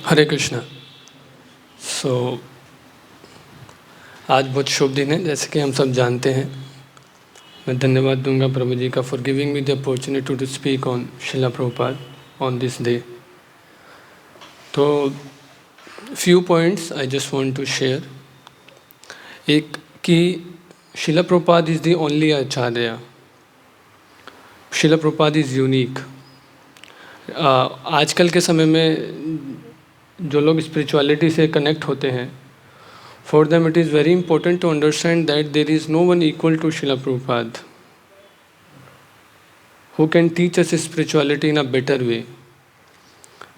हरे कृष्णा। आज बहुत शुभ दिन है, जैसे कि हम सब जानते हैं। मैं धन्यवाद दूंगा प्रभु जी का for giving me the opportunity to speak on Srila Prabhupada on this day. तो few points I just want to share. एक कि Srila Prabhupada is the only acharya. Srila Prabhupada is unique. आजकल के समय में जो लोग स्पिरिचुअलिटी से कनेक्ट होते हैं, for them it is very important to understand that there is no one equal to Srila Prabhupada who can teach us spirituality in a better way.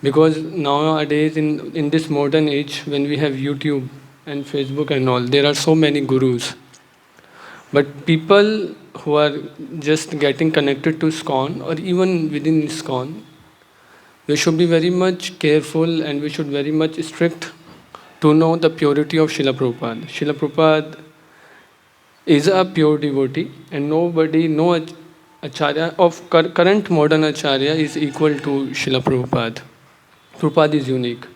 Because nowadays in this modern age, when we have YouTube and Facebook and all, there are so many gurus. But people who are just getting connected to ISKCON or even within ISKCON, we should be very much careful and we should very much strict to know the purity of Srila Prabhupada. Srila Prabhupada is a pure devotee, and nobody, no acharya of current modern acharya is equal to Srila Prabhupada. Prabhupada is unique.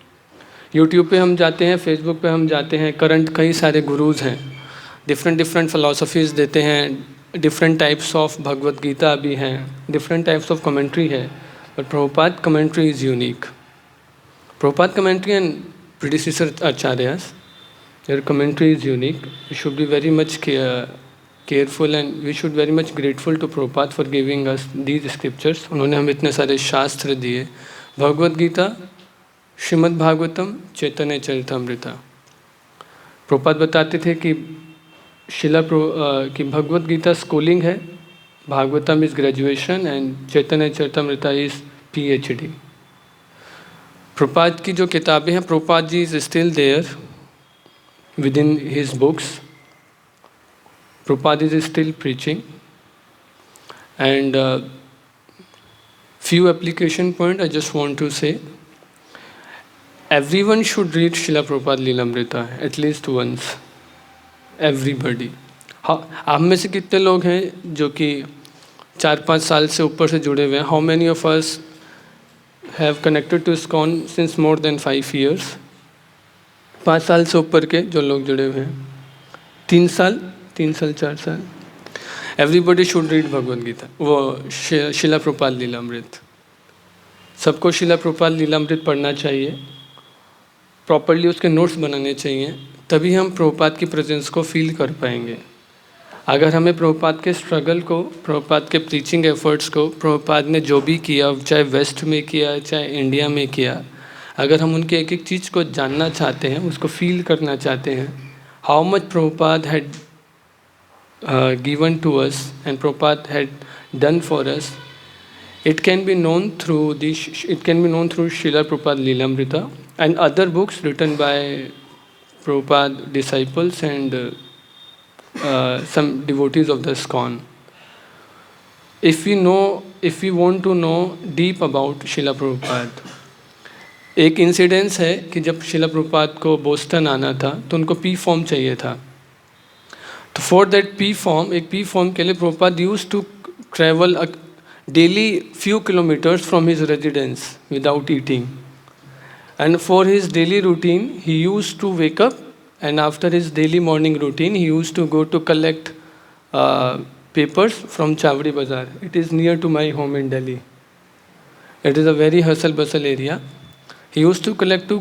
YouTube पे हम जाते हैं, Facebook पे हम जाते हैं, current कई सारे गुरुज हैं, डिफरेंट फिलोसफीज देते हैं, different types of Bhagavad Gita भी हैं, डिफरेंट टाइप्स ऑफ कमेंट्री है, but Prabhupada commentary is unique. Prabhupada commentary and predecessor acharyas, their commentary is unique. We should be very much careful and we should very much grateful to Prabhupada for giving us these scriptures. उन्होंने हमें इतने सारे शास्त्र दिए, भगवद गीता, श्रीमद् भागवतम, चैतन्य चरितामृता. प्रभुपाद बताते थे कि कि भगवद गीता स्कूलिंग है, Bhagavatam is graduation and Chaitanya Charitamrita is PhD. Prabhupada की जो किताबें हैं, Prabhupada ji is still there within his books. Prabhupada is still preaching and few application point I just want to say. Everyone should read Srila Prabhupada Lilamrita at least once. Everybody. हाँ, आप में से कितने लोग हैं जो कि 4-5 साल से ऊपर से जुड़े हुए हैं? How many of us have connected to ISKCON since more than 5 years? 5 साल से ऊपर के जो लोग जुड़े हुए हैं, 3 साल 4 साल. Everybody should read Bhagavad Gita, वो शिला प्रभुपाद लीलामृत. सबको शिला प्रभुपाद लीलामृत पढ़ना चाहिए, प्रॉपरली उसके नोट्स बनाने चाहिए, तभी हम प्रभुपाद की प्रेजेंस को फील कर पाएंगे. अगर हमें प्रभुपाद के स्ट्रगल को, प्रभुपाद के प्रीचिंग एफर्ट्स को, प्रभुपाद ने जो भी किया, चाहे वेस्ट में किया चाहे इंडिया में किया, अगर हम उनके एक एक चीज़ को जानना चाहते हैं, उसको फील करना चाहते हैं, how much Prabhupada had given to us and Prabhupada had done for us, it can be known through Srila Prabhupada Lilamrita and other books written by Prabhupada disciples and some devotees of the ISKCON. If we want to know deep about Srila Prabhupada, एक incidence है कि जब शिला प्रभुपाद को Boston आना था तो उनको P form चाहिए था. तो फॉर दैट P फॉर्म, एक P फॉर्म के लिए Prabhupada used to travel daily few kilometers from his residence without eating. And for his daily routine, he used to wake up, and after his daily morning routine, he used to go to collect papers from Chavdi Bazaar. It is near to my home in Delhi. It is a very hustle-bustle area. He used to collect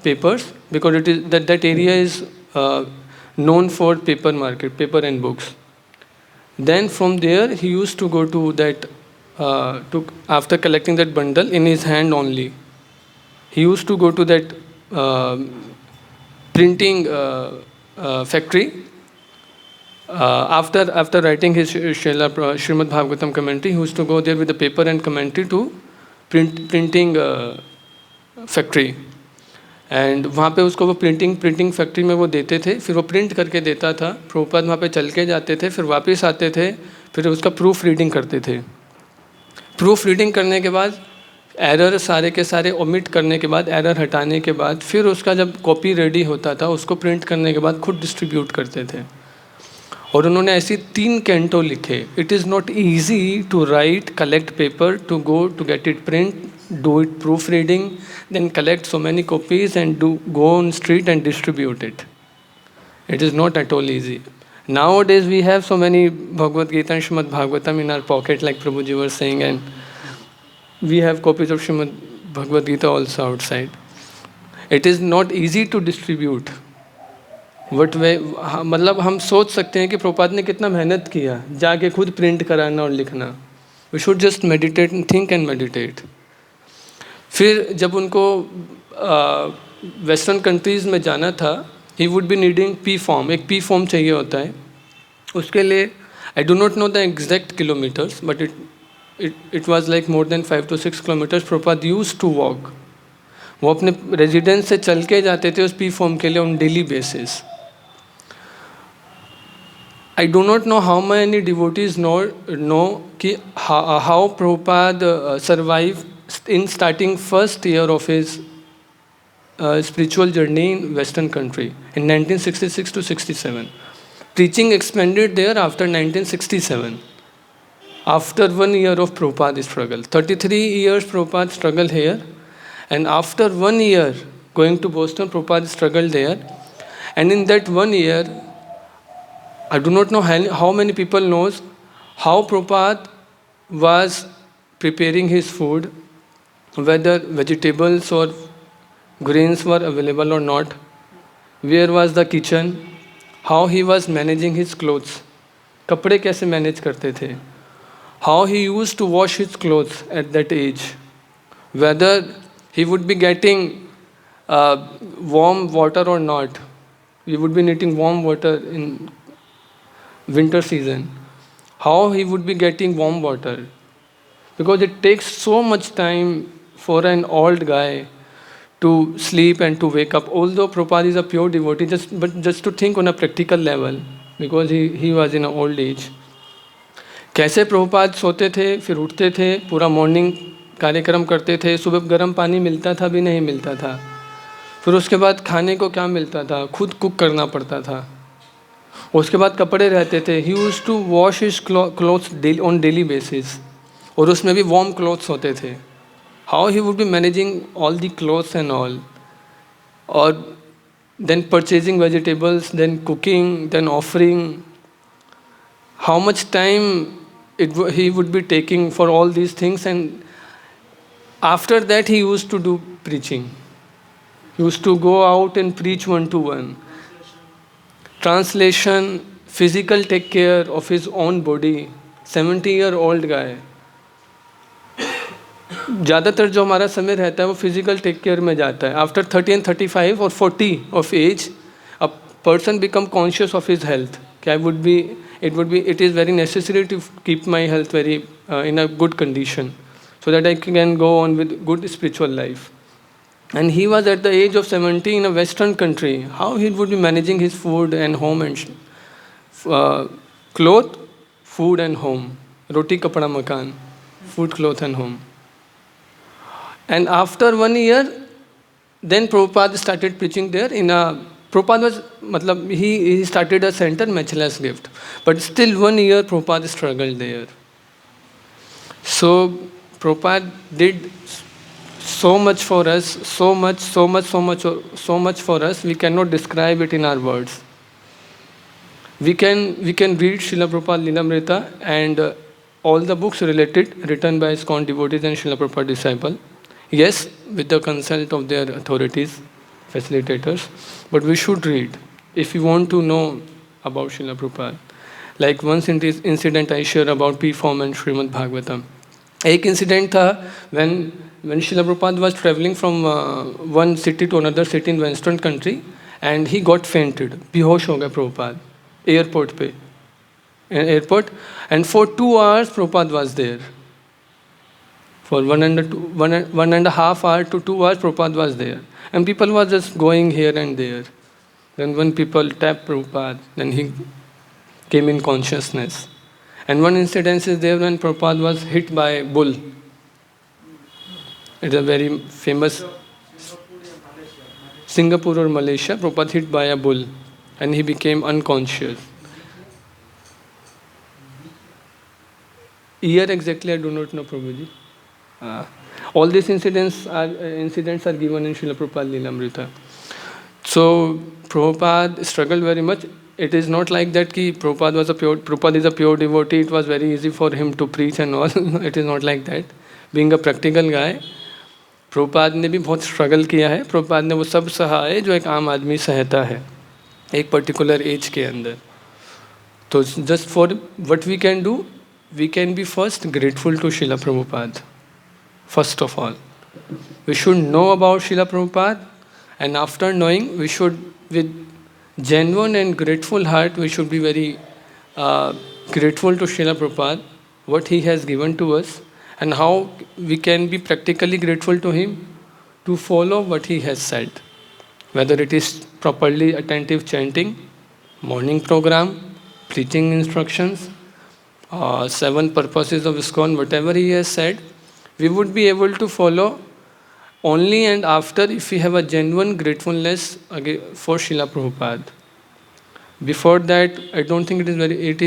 papers because it is that area is known for paper market, paper and books. Then from there, he used to go to that. After collecting that bundle in his hand only, he used to go to that printing factory. After writing his Srimad Bhagavatam commentary, he used to go there with the paper and commentary to printing factory. And वहाँ पे उसको वो printing factory में वो देते थे, फिर वो प्रिंट करके देता था. प्रभुपाद वहाँ पे चल के जाते थे, फिर वापस आते थे, फिर उसका प्रूफ रीडिंग करते थे. प्रूफ रीडिंग करने के बाद एरर सारे के सारे ओमिट करने के बाद, एरर हटाने के बाद, फिर उसका जब कॉपी रेडी होता था, उसको प्रिंट करने के बाद खुद डिस्ट्रीब्यूट करते थे. और उन्होंने ऐसी 3 कैंटो लिखे. It is not easy to write, collect paper, to go to get it print, do it proofreading, then collect so many copies and go on street and distribute it. It is not at all easy. Nowadays we have so many Bhagavad Gita and Srimad Bhagavatam in our pocket, like Prabhuji was saying, and we have copies of Srimad Bhagavad Gita also outside. It is not easy to distribute. But वे मतलब हम सोच सकते हैं कि प्रभुपाद ने कितना मेहनत किया जाके खुद प्रिंट कराना और लिखना. We should just meditate and think and meditate. फिर जब उनको वेस्टर्न कंट्रीज़ में जाना था, he would be needing P form. एक पी फॉर्म चाहिए होता है उसके लिए. I do not know the exact kilometers, but it was like more than 5 to 6 kilometers. Prabhupada used to walk. वो अपने रेजिडेंस से चल के जाते थे उस पी फॉर्म के लिए on daily basis. I do not know how many devotees know कि how Prabhupada survived in starting first year of his spiritual journey in Western country in 1966 to 67. Preaching expanded there after 1967. After 1 year of Prabhupada's struggle. 33 years Prabhupada struggled here, and after 1 year going to Boston, Prabhupada struggled there. And in that 1 year, I do not know how many people knows how Prabhupada was preparing his food, whether vegetables or grains were available or not, where was the kitchen, how he was managing his clothes, कपड़े कैसे manage करते थे, how he used to wash his clothes at that age, whether he would be getting warm water or not. He would be needing warm water in winter season, how he would be getting warm water, because it takes so much time for an old guy to sleep and to wake up. Although Prabhupada is a pure devotee, but just to think on a practical level, because he was in an old age. कैसे प्रभुपाद सोते थे, फिर उठते थे, पूरा morning कार्यक्रम करते थे. सुबह गर्म पानी मिलता था भी नहीं मिलता था. फिर उसके बाद खाने को क्या मिलता था, खुद कुक करना पड़ता था. उसके बाद कपड़े रहते थे. He used to wash his clothes on daily basis, और उसमें भी वार्म क्लोथ्स होते थे. How he would be managing all the clothes and all, और then purchasing vegetables, then cooking, then offering. How much time he would be taking for all these things. And after that he used to do preaching. He used to go out and preach one to one. Translation, physical take care of his own body. 70-year-old guy. ज़्यादातर जो हमारा समय रहता है वो physical take care में जाता है. After 30 and 35 or 40 of age, a person become conscious of his health. It is very necessary to keep my health very in a good condition, so that I can go on with good spiritual life. And he was at the age of 70 in a Western country. How he would be managing his food and home and cloth, food and home. Roti kapda makan, food, cloth and home. And after 1 year, then Prabhupada started preaching there in a. Prabhupada was, he started a center, Matchless Gift. But still 1 year Prabhupada struggled there. So Prabhupada did so much for us, so much for us, we cannot describe it in our words. We can read Srila Prabhupada Lilamrita and all the books written by ISKCON devotees and Srila Prabhupada disciple. Yes, with the consent of their authorities, facilitators, but we should read if we want to know about Srila Prabhupada. Like one incident I share about P. Form and Srimad Bhagavatam. एक incident था when Srila Prabhupada was traveling from one city to another city in Western country, and he got fainted. बेहोश हो गया Prabhupada airport, and for 2 hours Prabhupada was there. For 1.5 hours to 2 hours Prabhupada was there, and people were just going here and there. Then when people tapped Prabhupada, then he came in consciousness. And one incident is there when Prabhupada was hit by a bull. It's a very famous Singapore or Malaysia. Prabhupada hit by a bull and he became unconscious. Year exactly I do not know, Prabhuji. All these incidents are given in Srila Prabhupada Lilamrita. So Prabhupada struggled very much. It is not like that ki Prabhupada is a pure devotee. It was very easy for him to preach and all. It is not like that. Being a practical guy, Prabhupada ने भी बहुत struggle किया है. प्रभुपाद ने वो सब सहा है जो एक आम आदमी सहता है एक पर्टिकुलर एज के अंदर. तो just for what we can do, we can be first grateful to Srila Prabhupada. First of all we should know about Srila Prabhupada, and after knowing we should, with genuine and grateful heart, we should be very grateful to Srila Prabhupada, what he has given to us, and how we can be practically grateful to him to follow what he has said. Whether it is properly attentive chanting, morning program, preaching instructions, 7 purposes of ISKCON, whatever he has said, we would be able to follow only and after if we have a genuine gratefulness for Srila Prabhupada. Before that, I don't think it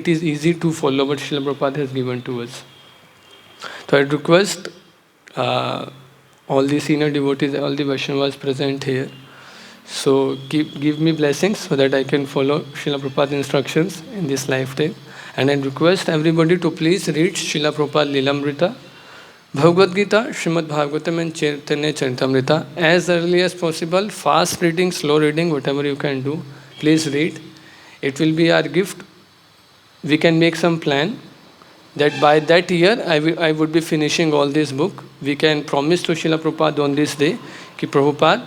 is easy to follow what Srila Prabhupada has given to us. So I request all the senior devotees, all the Vaishnavas present here, so give me blessings so that I can follow Srila Prabhupada's instructions in this lifetime. And I request everybody to please read Srila Prabhupada Lilamrita, Bhagavad Gita, Srimad Bhagavatam and Chaitanya Charitamrita as early as possible. Fast reading, slow reading, whatever you can do, please read. It will be our gift. We can make some plan that by that year I would be finishing all this book. We can promise to Srila Prabhupada on this day कि Prabhupada,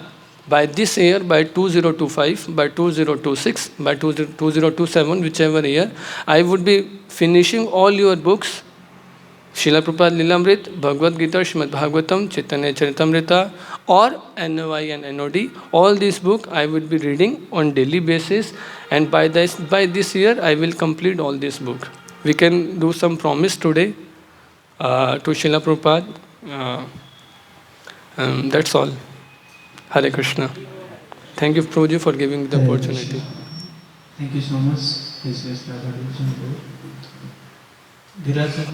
by this year, by 2025, by 2026, by 2027, whichever year, I would be finishing all your books, Srila Prabhupada Lilamrit, Bhagavad Gita, Srimad Bhagavatam, Chaitanya Charitamrita, or NOI and NOD. All these books I will be reading on daily basis, and by this year I will complete all this book. We can do some promise today to Srila Prabhupada. That's all. Hare Krishna. Thank you, Prabhuji, for giving me the opportunity. Thank you so much. This is Radha Devotion Guru. Dhiraj Sir,